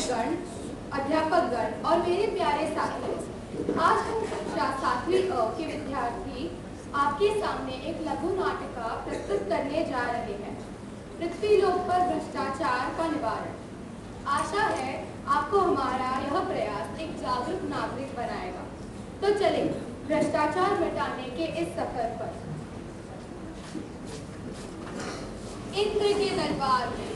शिक्षकगण, अध्यापकगण और मेरे प्यारे साथियों, आज हम कक्षा 7वीं अ के विद्यार्थी आपके सामने एक लघु नाटिका प्रस्तुत करने जा रहे हैं। पृथ्वीलोक पर भ्रष्टाचार का निवारण। आशा है आपको हमारा यह प्रयास एक जागरूक नागरिक बनाएगा। तो चलिए भ्रष्टाचार मिटाने के इस सफर पर। इंद्र के दरबार में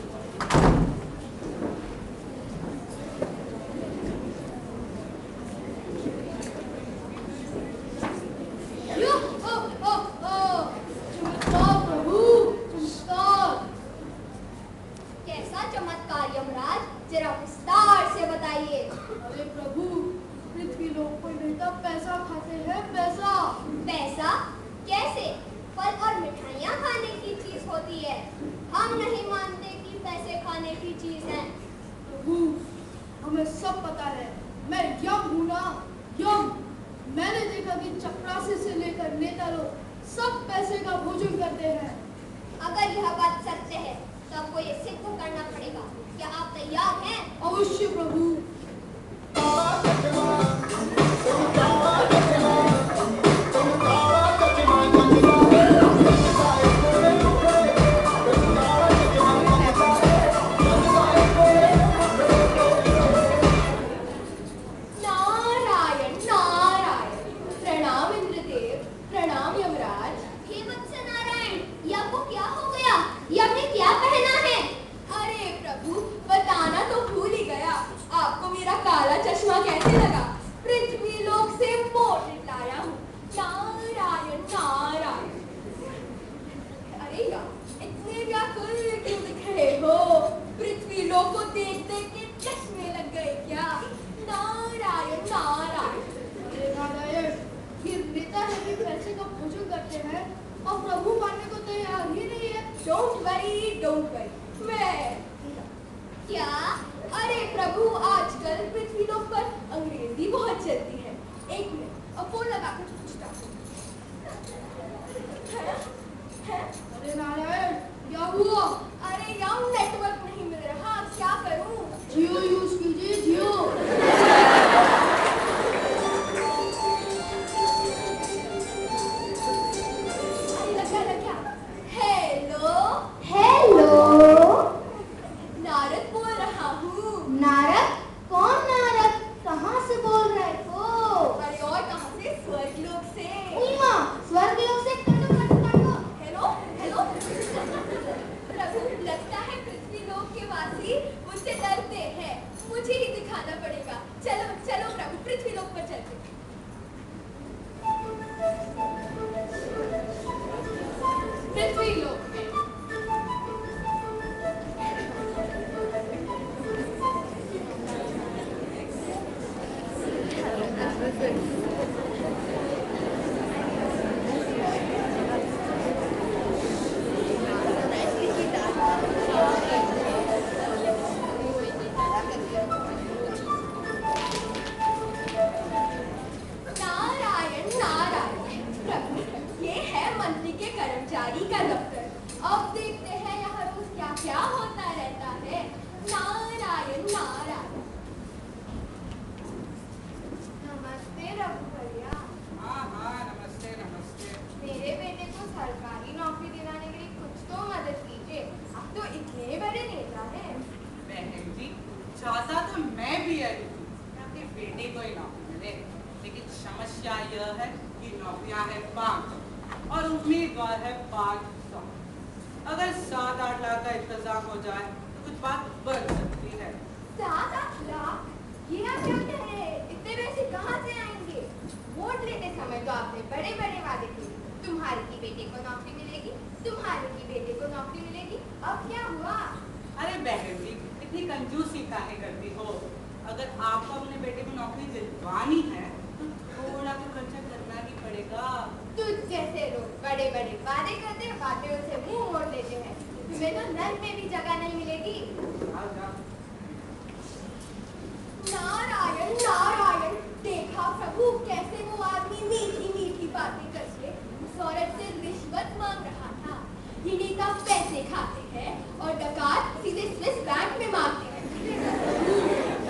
ये नेता पैसे खाते हैं और डकात सीधे स्विस बैंक में मारते हैं।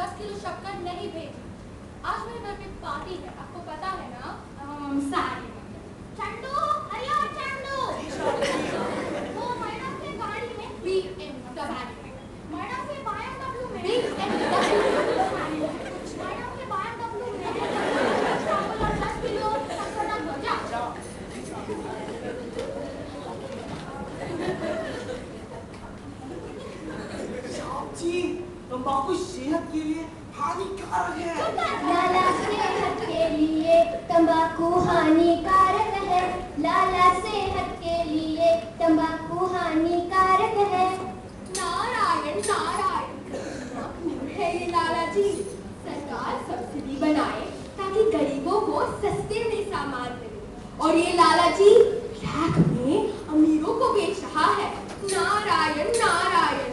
10 किलो शक्कर नहीं भेजी। आज मेरे घर में पार्टी है, आपको पता है ना? सारी चंदू, अरे ओ चंदू, वो मैडम के गाड़ी में BMW, मैडम के BMW में मैडम के BMW में 10 किलो शक्कर डाल दो, जाओ। जी, तंबाकू सेहत के लिए हानिकारक है। लाला सेहत के लिए तंबाकू हानिकारक है। लाला सेहत के लिए तंबाकू हानिकारक है। नारायण नारायण, है ये लाला जी। सरकार सब्सिडी बनाए ताकि गरीबों को सस्ते में सामान मिले, और ये लाला जी रैक में अमीरों को बेच रहा है। नारायण नारायण।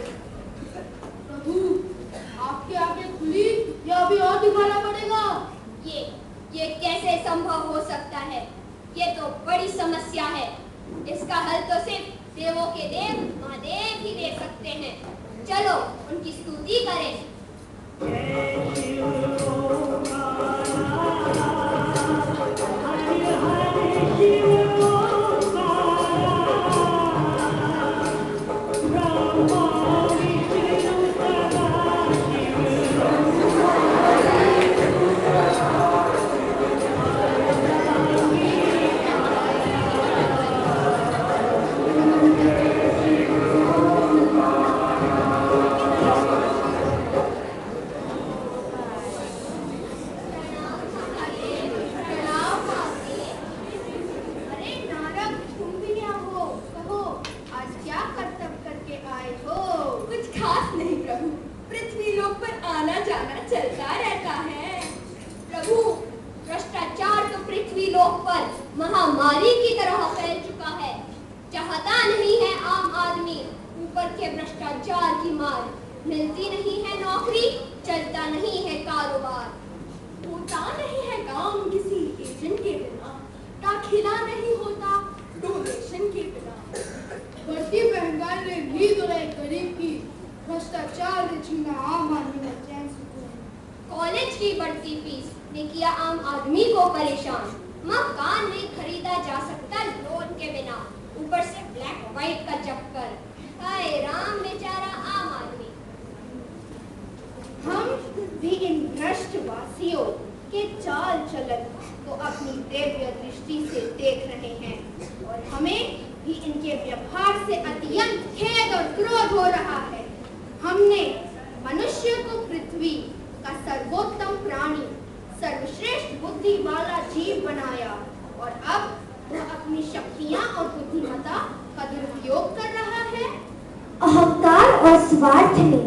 प्रभु, आपके आगे खुली या अभी और दिखाना पड़ेगा? ये कैसे संभव हो सकता है? ये तो बड़ी समस्या है। इसका हल तो सिर्फ देवों के देव महादेव ही दे सकते हैं। चलो उनकी स्तुति करें। अरे नारद, तुम भी यहाँ हो। कहो, आज क्या कर्तव्य करके आए हो? कुछ खास नहीं प्रभु, पृथ्वी लोक पर आना जाना चलता रहता है। प्रभु, भ्रष्टाचार तो पृथ्वी लोक पर महामारी की तरह फैल चुका है। चाहता नहीं है आम आदमी ऊपर के भ्रष्टाचार की मार। मिलती नहीं है नौकरी, चलता नहीं है कारोबार। होता नहीं है काम किसी एजेंट के बिना, दाखिला नहीं होता डोनेशन के बिना। बढ़ती महंगाई ने नींद उड़ाई गरीब की, भ्रष्टाचार ने छीना आम आदमी का चैन सुकून। कॉलेज की बढ़ती फीस ने किया आम आदमी को परेशान। मकान नहीं खरीदा जा सकता लोन के बिना, ऊपर से ब्लैक व्हाइट का चक्कर। हाय राम, बेचारा आम आदमी। हम भी इन भ्रष्टवासियों के चाल चलन को अपनी दिव्य दृष्टि से देख रहे हैं, और हमें भी इनके व्यवहार से अत्यंत खेद और क्रोध हो रहा है। हमने मनुष्य को पृथ्वी का सर्वोत्तम प्राणी, सर्वश्रेष्ठ बुद्धि वाला जीव बनाया, और अब वह अपनी शक्तियां और बुद्धिमत्ता का दुरुपयोग कर रहा है। अहंकार और स्वार्थ ने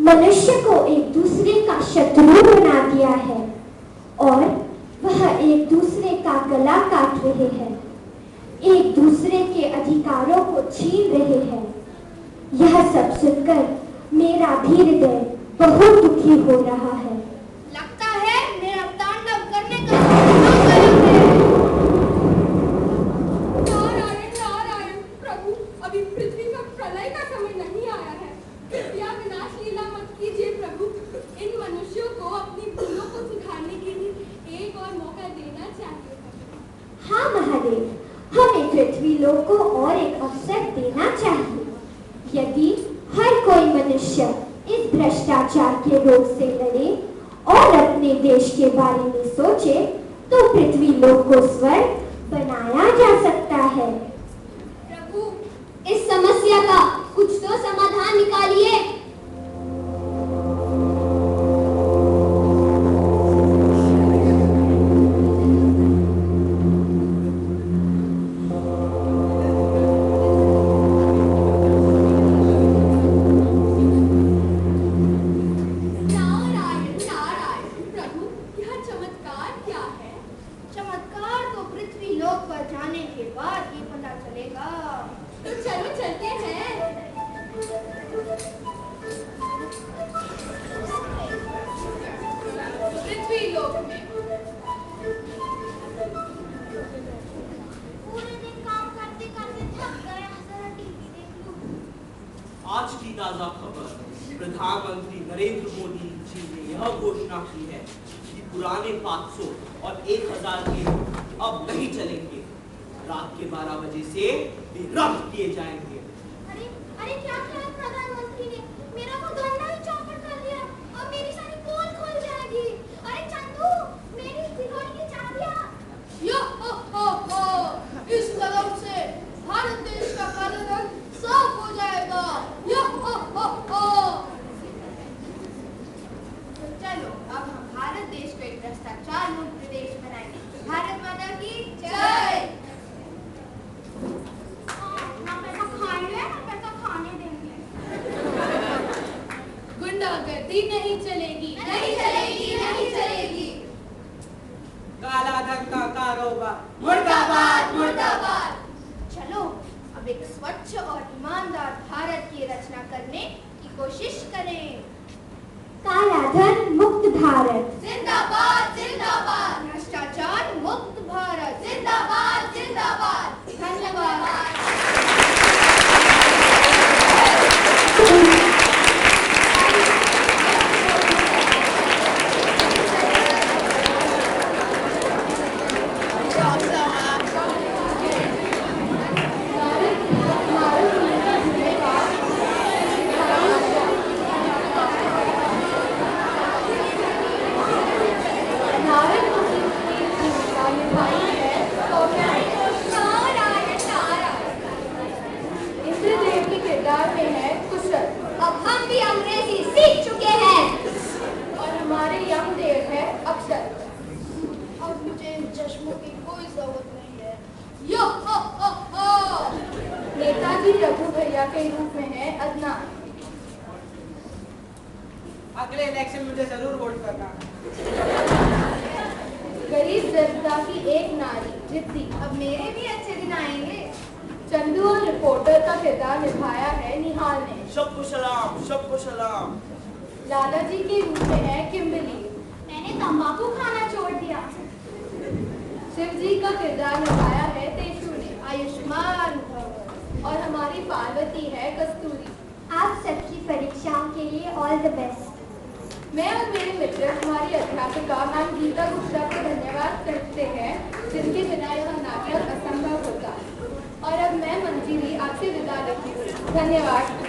मनुष्य को एक दूसरे का शत्रु बना दिया है, और वह एक दूसरे का गला काट रहे हैं, एक दूसरे के अधिकारों को छीन रहे हैं। यह सब सुनकर मेरा भी हृदय बहुत दुखी हो रहा है। लगता है मेरा तांडव करने का समय है। नारायण नारायण। प्रभु, अभी पृथ्वी का प्रलय का समय नहीं आया है। कृपया विनाश लीला मत कीजिए प्रभु। इन मनुष्यों को अपनी भूलों को सुधारने के लिए एक और मौका देना चाहिए। हाँ महादेव, हमें पृथ्वी लोक को और एक अवसर देना चाहिए। यदि हर कोई मनुष्य इस भ्रष्टाचार के रोग से लड़े और अपने देश के बारे में सोचे, तो पृथ्वी लोक को स्वर्ग बनाया जा सकता है। प्रभु, इस समस्या का कुछ तो समाधान निकालिए। नारायण नारायण। प्रभु, यह चमत्कार क्या है? चमत्कार तो पृथ्वी लोक पर जाने के बाद ही पता चलेगा। तो चलो चलते हैं। पृथ्वी लोक में पूरे दिन काम करते करते थक गया, जरा टीवी देख लूं। आज की ताजा खबर, प्रधानमंत्री नरेंद्र मोदी जी ने यह घोषणा की है कि पुराने 500 और 1000 के नोट अब नहीं चलेंगे। रात के 12 बजे से वे रद्द किए जाएंगे। अरे अरे क्या किया प्रधानमंत्री ने? मेरा वो गन्ना ही चौपट कर दिया और मेरी सारी पोल खुल जाएगी। अरे चंदू, मेरी तिजोरी की चाबियां। यो हो इस कदम से भारत देश का काला धन साफ हो जाएगा। यो हो चलो अब हम भारत देश को एक भ्रष्टाचार मुक्त प्रदेश बनाएंगे। भारत माता की जय। ना पैसा खाएंगे ना पैसा खाने देंगे। गुंडागर्दी नहीं चलेगी, नहीं चलेगी, नहीं चलेगी। काला धन का कारोबार मुर्दाबाद, मुर्दाबाद। चलो अब एक स्वच्छ और ईमानदार भारत की रचना करने की कोशिश करें। काला धन मुक्त भारत, जिंदाबाद, जिंदाबाद। भ्रष्टाचार मुक्त भारत, जिंदाबाद, जिंदाबाद। धन्यवाद। अब हम भी अंग्रेजी सीख चुके हैं और हमारे यंग देव है अक्षर। अब मुझे इन चश्मों की कोई जरूरत नहीं है। यो हो नेताजी रघु भैया के रूप में है अदनान। अगले इलेक्शन मुझे जरूर वोट करना। गरीब जनता की एक नारी जिद्दी। अब मेरे भी अच्छे दिन आएंगे। चंदू और रिपोर्टर का किरदार निभाया है निहाल ने। सबको सलाम, सबको सलाम। लाला जी के रूप में है किम्बली। मैंने तंबाकू खाना छोड़ दिया। शिव जी का किरदार निभाया है तेजू ने। आयुष्मान भव। और हमारी पार्वती है कस्तूरी। आप सबकी परीक्षाओं के लिए ऑल द बेस्ट। मैं और मेरे मित्र हमारी अध्यापिका मैम गीता गुप्ता को धन्यवाद करते हैं, जिनके बिना यह नाटक असंभव होता। और अब मैं मंजीरी आपसे विदा लेती हूँ। धन्यवाद।